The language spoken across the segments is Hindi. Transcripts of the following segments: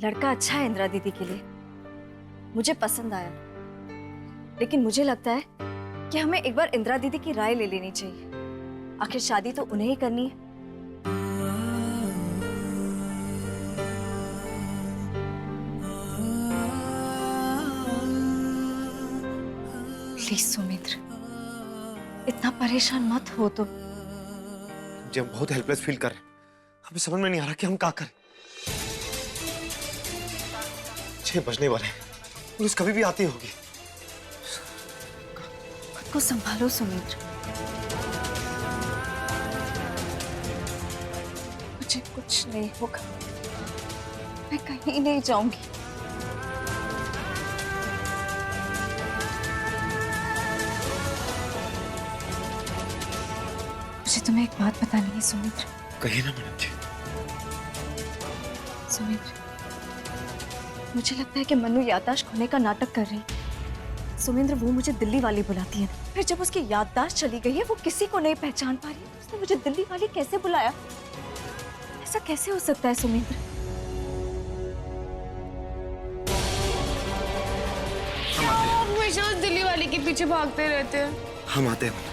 लड़का अच्छा है इंदिरा दीदी के लिए, मुझे पसंद आया। लेकिन मुझे लगता है कि हमें एक बार इंदिरा दीदी की राय ले लेनी चाहिए। आखिर शादी तो उन्हें ही करनी है। प्लीज सुमित्र, इतना परेशान मत हो तुम। जी हम बहुत हेल्पलेस फील कर रहे हैं। हमें समझ में नहीं आ रहा कि हम क्या करें। 6 बजने वाले हैं, पुलिस कभी भी आती होगी। खुद को संभालो सुमित्र। मुझे कुछ नहीं होगा, मैं कहीं नहीं जाऊंगी। मुझे तुम्हें एक बात बतानी है सुमित्र। कहिए ना मैडम जी। सुमित्र, मुझे लगता है कि मनु याददाश्त खोने का नाटक कर रही है। सुमित्र, वो मुझे दिल्ली वाली बुलाती है, फिर जब उसकी याददाश्त चली गई है वो किसी को नहीं पहचान पा रही, उसने मुझे दिल्ली वाली कैसे बुलाया? ऐसा कैसे हो सकता है सुमित्र? आप हमेशा उस दिल्ली वाली के पीछे भागते रहते हैं। हम आते हैं।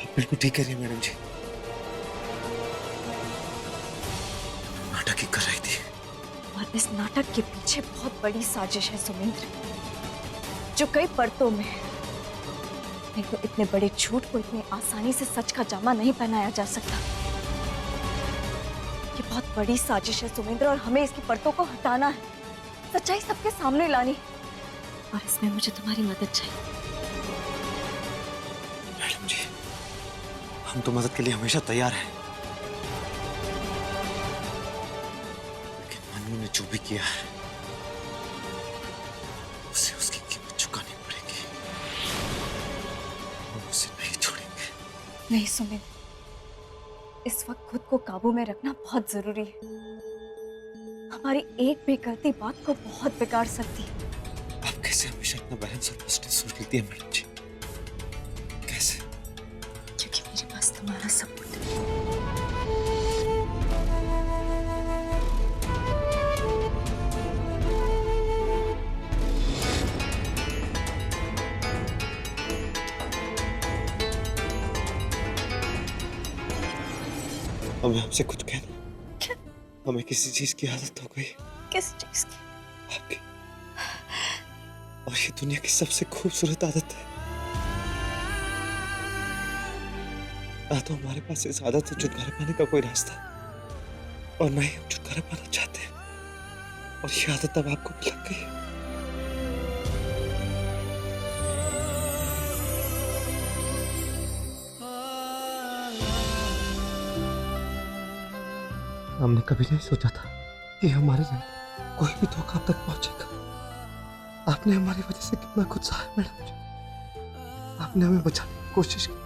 आप बिल्कुल ठीक कह रही हैं मैडम जी। नाटक ही कर रही थी। और इस नाटक के पीछे बहुत बड़ी साजिश है सुमित्र, जो कई परतों में है। नहीं तो इतने बड़े झूठ को इतनी आसानी से सच का जामा नहीं पहनाया जा सकता। ये बहुत बड़ी साजिश है सुमित्र, और हमें इसकी परतों को हटाना है, सच्चाई सबके सामने लानी। और इसमें मुझे तुम्हारी मदद चाहिए। मैडम जी, हम तो मदद के लिए हमेशा तैयार हैं। लेकिन मनु ने जो भी किया है उसे उसकी कीमत चुकानी पड़ेगी। हम उसे नहीं छोड़ेंगे। नहीं सुमित, इस वक्त खुद को काबू में रखना बहुत जरूरी है। हमारी एक भी गलती बात को बहुत बिगाड़ सकती है। आप कैसे हमेशा इतना बैलेंस और पॉजिटिव सोच लेती है मैडम जी? कैसे? क्योंकि मेरे पास तुम्हारा सपोर्ट है। हमें आपसे कुछ कहना। क्या? हमें किसी चीज की आदत हो गई। किस चीज की? आपकी। और ये दुनिया की सबसे खूबसूरत आदत है। ना तो हमारे पास इस आदत से छुटकारा पाने का कोई रास्ता, और ना ही हम छुटकारा पाना चाहते हैं। और ये आदत अब आपको भी लग गई है। हमने कभी नहीं सोचा था कि हमारे रहते कोई भी धोखा अब तक पहुंचेगा। आपने हमारी वजह से कितना कुछ सहा है मैडम जी। आपने हमें बचाने की कोशिश की,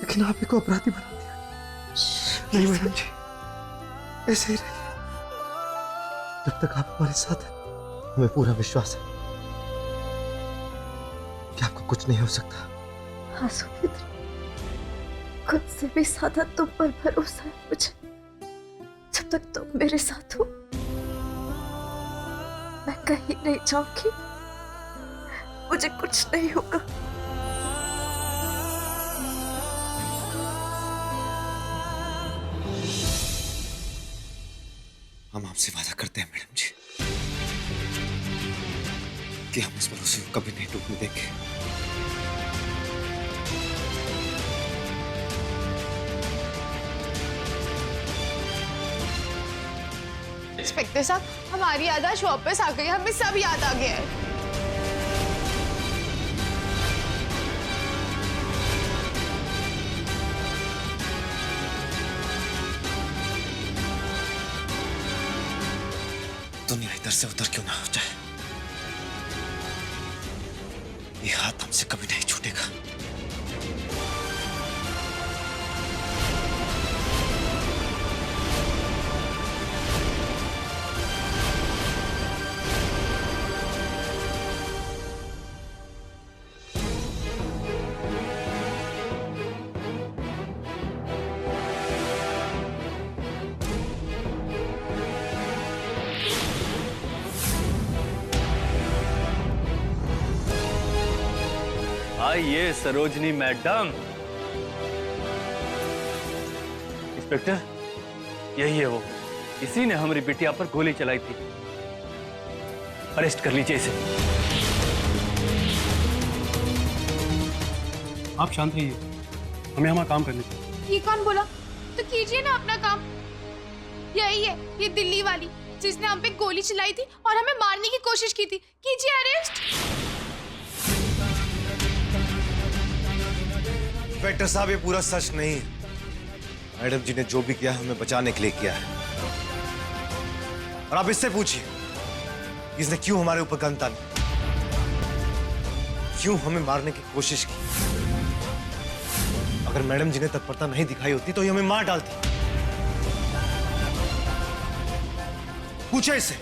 लेकिन आप ही को अपराधी बना दिया। नहीं मैडम जी, ऐसे ही रहिए। जब तक आप हमारे साथ हैं, हमें पूरा विश्वास है कि आपको कुछ नहीं हो सकता। हाँ सुमित्र, खुद से भी ज्यादा तुम पर भरोसा है मुझे। जब तक तुम मेरे साथ हो, मैं कहीं नहीं जाऊंगी, मुझे कुछ नहीं होगा। हम आपसे वादा करते हैं मैडम जी कि हम इस भरोसे को कभी नहीं टूटने देंगे। इंस्पेक्टर साहब, हमारी याददाश्त वापस आ गई, हमें सब याद आ गया है। दुनिया इधर से उधर क्यों ना हो जाए, ये हाथ हमसे कभी नहीं छूटेगा। आइए सरोजनी मैडम। इंस्पेक्टर, यही है वो, इसी ने हमारी बिटिया पर गोली चलाई थी। अरेस्ट कर लीजिए इसे। आप शांत रहिए, हमें हमारा काम करने दीजिए। ये कौन बोला? तो कीजिए ना अपना काम। यही है, ये दिल्ली वाली जिसने हम पे गोली चलाई थी और हमें मारने की कोशिश की थी। कीजिए अरेस्ट। इंस्पेक्टर साहब, ये पूरा सच नहीं है। मैडम जी ने जो भी किया है हमें बचाने के लिए किया है। और आप इससे पूछिए इसने क्यों हमारे ऊपर गन तानी, क्यों हमें मारने की कोशिश की। अगर मैडम जी ने तत्परता नहीं दिखाई होती तो ये हमें मार डालती। पूछे इससे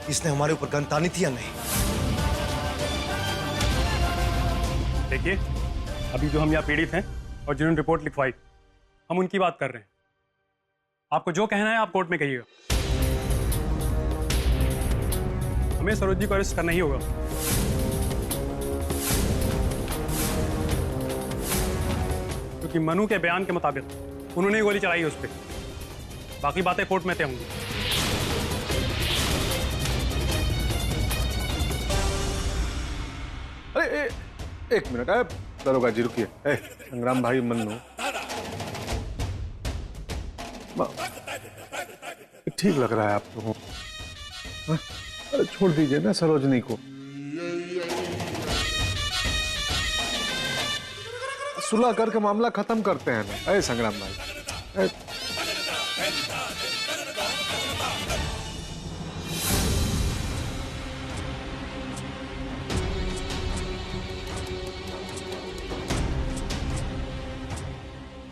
इसने हमारे ऊपर गन तानी थी या नहीं। देखिए, अभी जो हम यहाँ पीड़ित हैं और जिन्होंने रिपोर्ट लिखवाई, हम उनकी बात कर रहे हैं। आपको जो कहना है आप कोर्ट में कहिएगा। हमें सरोज जी को अरेस्ट करना ही होगा। क्योंकि मनु के बयान के मुताबिक उन्होंने गोली चलाई है उस पर। बाकी बातें कोर्ट में तय होंगी। अरे एक मिनट, दरोगा जी रुकिए। संग्राम भाई, मन्नू, ठीक लग रहा है आपको? अरे छोड़ दीजिए ना सरोजनी को, सुलह करके मामला खत्म करते हैं ना। अरे संग्राम भाई,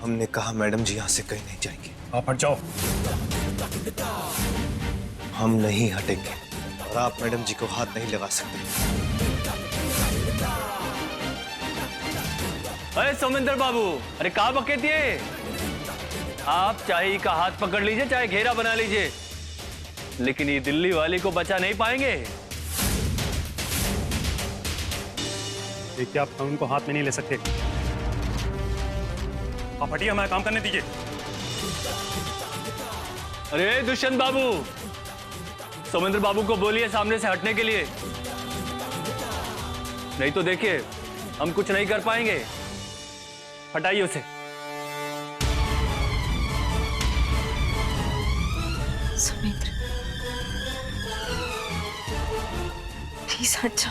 हमने कहा मैडम जी यहां से कहीं नहीं जाएंगे। आप हट जाओ। हम नहीं हटेंगे और आप मैडम जी को हाथ नहीं लगा सकते। अरे सोमेंद्र बाबू, अरे कहाँ बकेती है? आप चाहे का हाथ पकड़ लीजिए, चाहे घेरा बना लीजिए, लेकिन ये दिल्ली वाली को बचा नहीं पाएंगे। देखिए, आप कानून को हाथ में नहीं ले सकते। आप हटिए, हमारा काम करने दीजिए। अरे दुष्यंत बाबू, सोमेंद्र बाबू को बोलिए सामने से हटने के लिए, नहीं तो देखिए हम कुछ नहीं कर पाएंगे। हटाइए उसे। सुमिंद्र, प्लीज हट जा।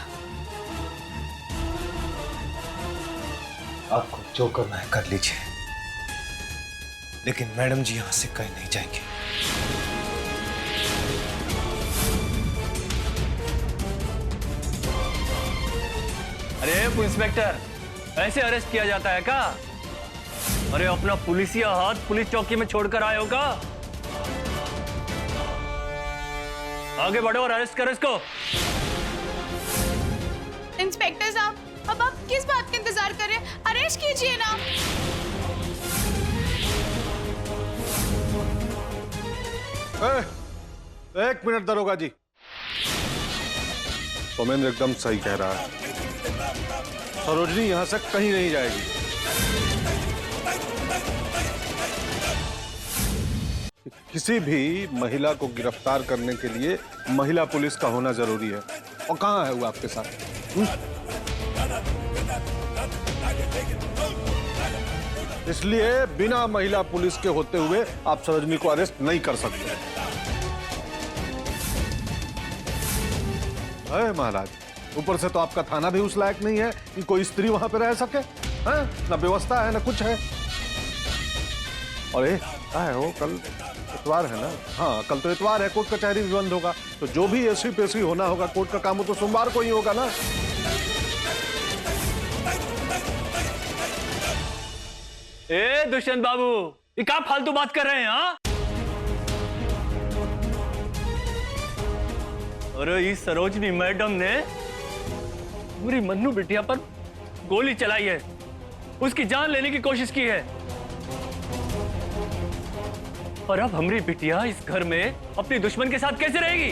आपको जो करना है कर लीजिए, लेकिन मैडम जी यहां से कहीं नहीं जाएंगे। अरे इंस्पेक्टर, ऐसे अरेस्ट किया जाता है क्या? अरे अपना पुलिसिया हाथ पुलिस चौकी में छोड़कर आए हो क्या? आगे बढ़ो और अरेस्ट करो इसको। इंस्पेक्टर साहब, अब आप किस बात का इंतजार कर रहे हैं? अरेस्ट कीजिए ना। एक मिनट दरोगा जी, सोमेंद्र एकदम सही कह रहा है। सरोजनी यहां से कहीं नहीं जाएगी। किसी भी महिला को गिरफ्तार करने के लिए महिला पुलिस का होना जरूरी है। और कहां है वो आपके साथ? इसलिए बिना महिला पुलिस के होते हुए आप सरोजनी को अरेस्ट नहीं कर सकते। अरे महाराज, ऊपर से तो आपका थाना भी उस लायक नहीं है कि कोई स्त्री वहां पे रह सके। ना व्यवस्था है ना कुछ है। और क्या है वो, कल इतवार है ना? हाँ, कल तो इतवार है, कोर्ट कचहरी भी बंद होगा। तो जो भी एसी पेशी होना होगा कोर्ट का काम, वो तो सोमवार को ही होगा ना। ए दुष्यंत बाबू, ये क्या फालतू बात कर रहे हैं? हाँ, अरे इस सरोजनी मैडम ने पूरी मन्नू बिटिया पर गोली चलाई है, उसकी जान लेने की कोशिश की है। और अब हमारी बिटिया इस घर में अपनी दुश्मन के साथ कैसे रहेगी?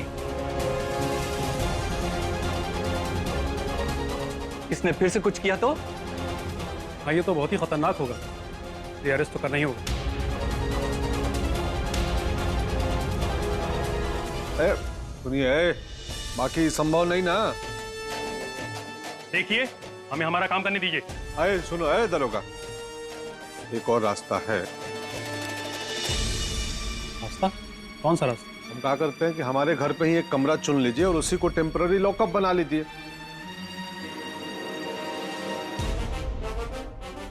इसने फिर से कुछ किया तो? हाँ, ये तो बहुत ही खतरनाक होगा, ये अरेस्ट तो करना ही होगा। सुनिए, बाकी संभव नहीं ना। देखिए, हमें हमारा काम करने दीजिए। अरे सुनो, दरोगा, एक और रास्ता है। रास्ता? कौन सा रास्ता? हम कहा करते हैं कि हमारे घर पे ही एक कमरा चुन लीजिए और उसी को टेम्पररी लॉकअप बना लीजिए।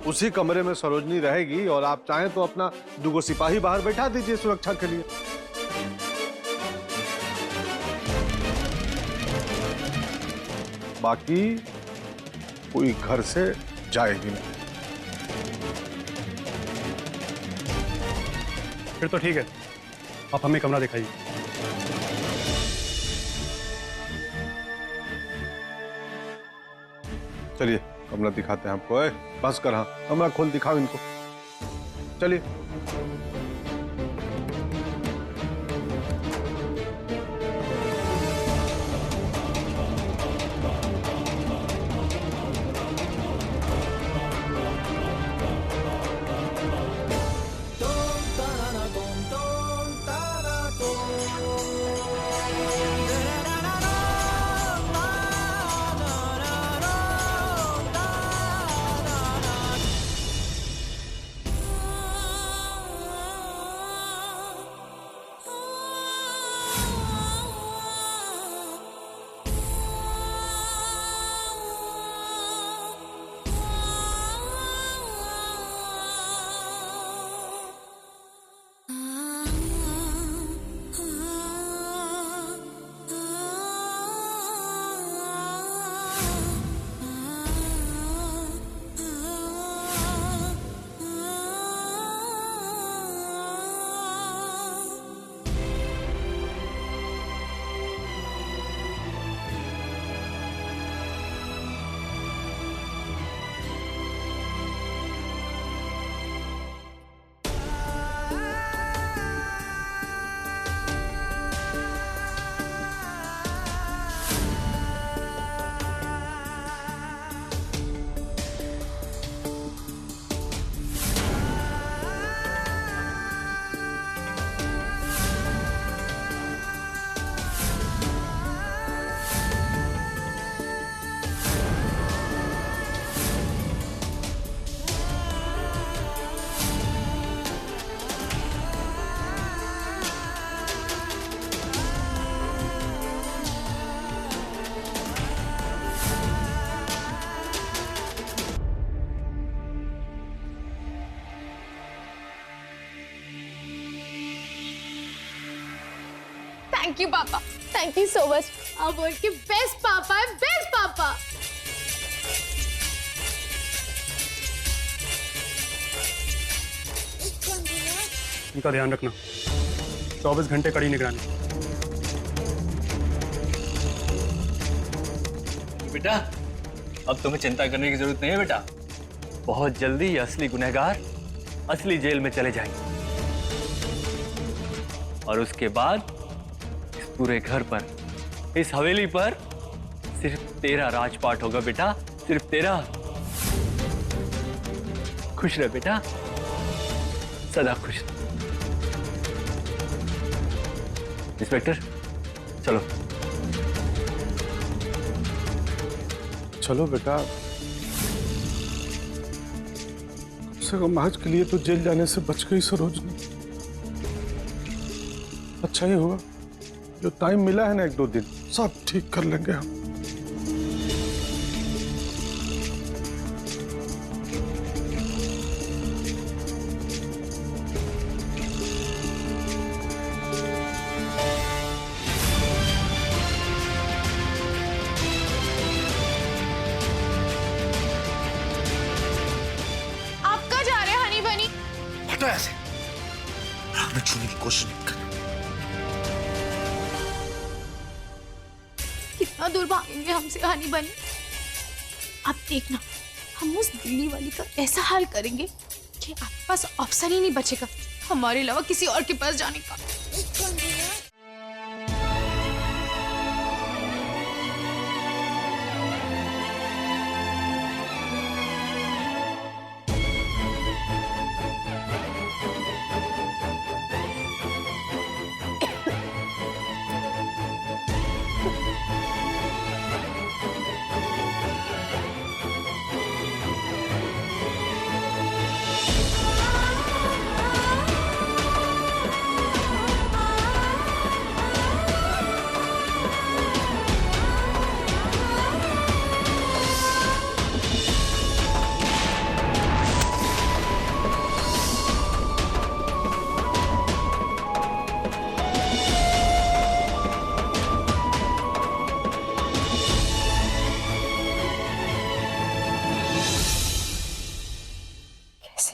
उसी कमरे में सरोजनी रहेगी और आप चाहें तो अपना 2 सिपाही बाहर बैठा दीजिए सुरक्षा के लिए। बाकी कोई घर से जाएगी नहीं। फिर तो ठीक है, आप हमें कमरा दिखाइए। चलिए कमरा दिखाते हैं आपको। बस कर, हाँ कमरा खोल दिखाओ इनको। चलिए। थैंक यू पापा, थैंक यू सो मच। आप वर्ल्ड के बेस्ट पापा है, बेस्ट पापा। इनका ध्यान रखना, 24 घंटे कड़ी निगरानी। बेटा, अब तुम्हें चिंता करने की जरूरत नहीं है बेटा। बहुत जल्दी ये असली गुनहगार असली जेल में चले जाएंगे और उसके बाद इस पूरे घर पर, इस हवेली पर सिर्फ तेरा राजपाट होगा बेटा, सिर्फ तेरा। खुश रह बेटा, सदा खुश रह। इंस्पेक्टर चलो। चलो बेटा, कम से कम आज के लिए तो जेल जाने से बच गई सरोजनी। अच्छा ही हुआ जो टाइम मिला है ना, 1-2 दिन सब ठीक कर लेंगे हम। आप कहाँ जा रहे हैं हनी बनी? हटो ऐसे, हमें छूने की कोशिश मत कर। कितना दूर भागेंगे हमसे हनी बनी? आप देखना, हम उस दिल्ली वाली का ऐसा हाल करेंगे कि आपके पास ऑप्शन ही नहीं बचेगा हमारे अलावा किसी और के पास जाने का।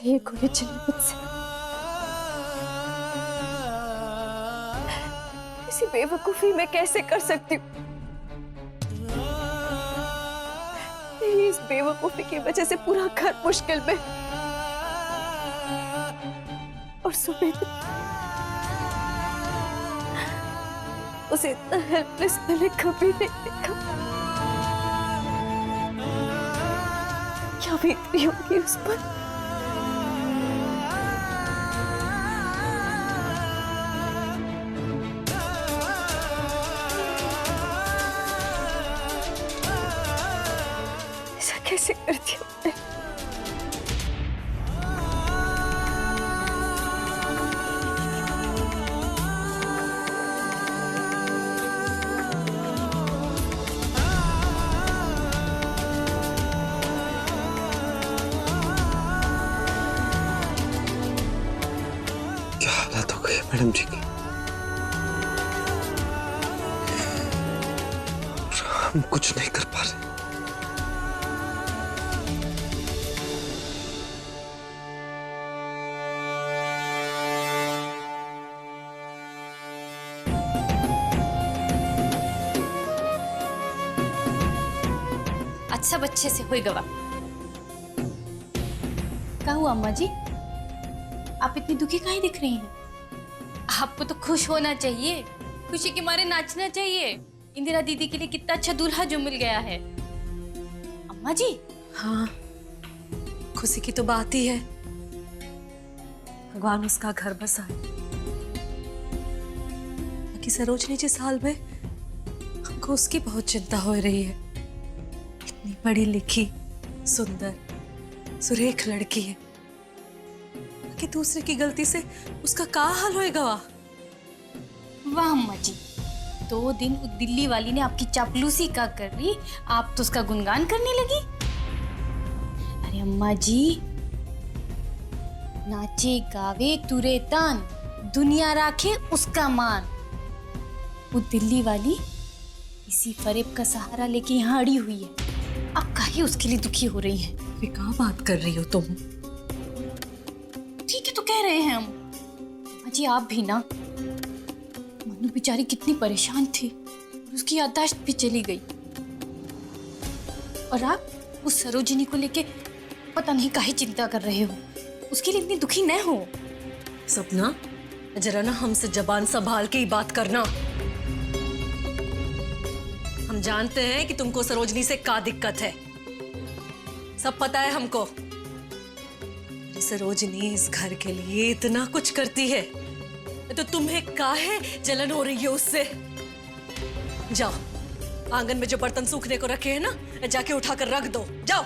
ये गोली चली मुझसे। ऐसी बेवकूफी मैं कैसे कर सकती हूँ? मेरी इस बेवकूफी की वजह से पूरा घर मुश्किल में। और सुमित, उसे इतना हेल्पलेस मैंने कभी नहीं देखा। क्या बीत रही होगी उस पर? ऐसा कैसे करती हूँ मैं? क्या हालत हो गई है मैडम जी की? हम कुछ नहीं कर पा रहे। अच्छा बच्चे से हुई गवा। क्या हुआ अम्मा जी? आप इतनी दुखी काहे दिख रही हैं? आपको तो खुश होना चाहिए, खुशी के मारे नाचना चाहिए। इंदिरा दीदी के लिए कितना अच्छा दूल्हा जो मिल गया है। अम्मा जी, हाँ, खुशी की तो बात ही है। भगवान उसका घर बसाए। बाकी सरोजनी जिस हाल में, हमको उसकी बहुत चिंता हो रही है। इतनी पढ़ी लिखी, सुंदर, सुरेख लड़की है कि दूसरे की गलती से उसका क्या हाल होएगा? वाह अम्मा जी, 2 दिन उस दिल्ली वाली ने आपकी चापलूसी का कर ली, आप तो उसका गुणगान करने लगी। अरे अम्मा जी, नाचे गावे तुरे तान, दुनिया राखे उसका मान। वो दिल्ली वाली इसी फरेब का सहारा लेके यहाँ अड़ी हुई है। आप काहे उसके लिए दुखी हो रही हैं? ये क्या बात कर रही हो तुम? ठीक है तो कह रहे हैं हम। अम्मा जी आप भी ना, मनु बेचारी कितनी परेशान थी और उसकी याददाश्त भी चली गई। और आप उस सरोजिनी को लेके पता नहीं काहे चिंता कर रहे हो। उसके लिए इतनी दुखी न हो। सपना, जरा ना हमसे जबान संभाल के ही बात करना। हम जानते हैं कि तुमको सरोजनी से क्या दिक्कत है, सब पता है हमको। सरोजनी इस घर के लिए इतना कुछ करती है, तो तुम्हें काहे जलन हो रही है उससे? जाओ, आंगन में जो बर्तन सूखने को रखे हैं ना, जाके उठाकर रख दो। जाओ।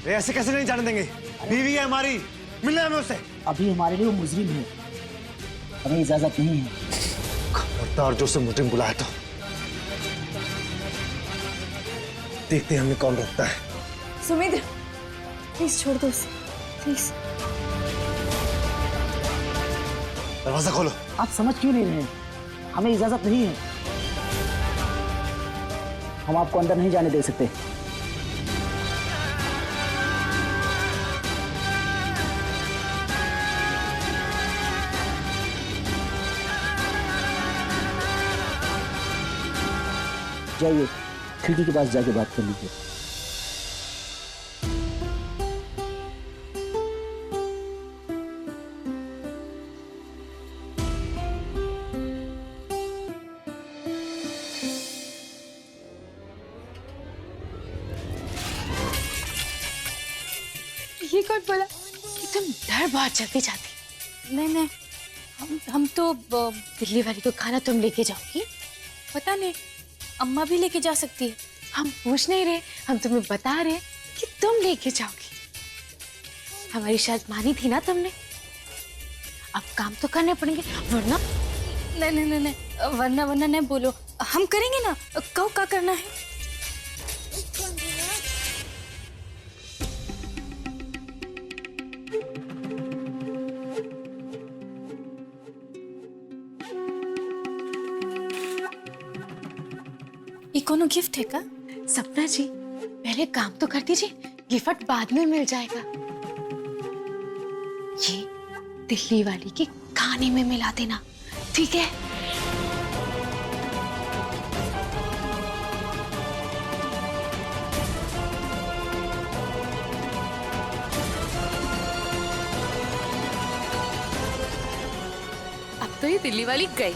ये ऐसे कैसे नहीं जाने देंगे? बीवी है हमारी, मिलना है हमें उससे। अभी हमारे लिए वो मुजरिम है, हमें इजाजत नहीं है। खबरदार जो से मुजरिम बुलाया तो देखते हैं हमें कौन रोकता है। सुमित, प्लीज छोड़ दो उसे, प्लीज। दरवाजा खोलो। आप समझ क्यों नहीं रहे? हमें इजाजत नहीं है, हम आपको अंदर नहीं जाने दे सकते। जाइए, खिड़की के पास जाके बात कर लीजिए। ये कौन बोला? एकदम डर बहुत जल्दी जाती। नहीं, हम तो दिल्ली वाली को खाना तुम लेके जाओगी? पता नहीं, अम्मा भी लेके जा सकती है। हम पूछ नहीं रहे, हम तुम्हें बता रहे कि तुम लेके जाओगी। हमारी शर्त मानी थी ना तुमने, अब काम तो करने पड़ेंगे, वरना नहीं, वरना नहीं बोलो। हम करेंगे ना, कहो क्या करना है। ये कोनो गिफ्ट है का? सपना जी पहले काम तो कर दीजिए, गिफ्ट बाद में मिल जाएगा। ये दिल्ली वाली के खाने में मिला देना, ठीक है? अब तो ये दिल्ली वाली गई।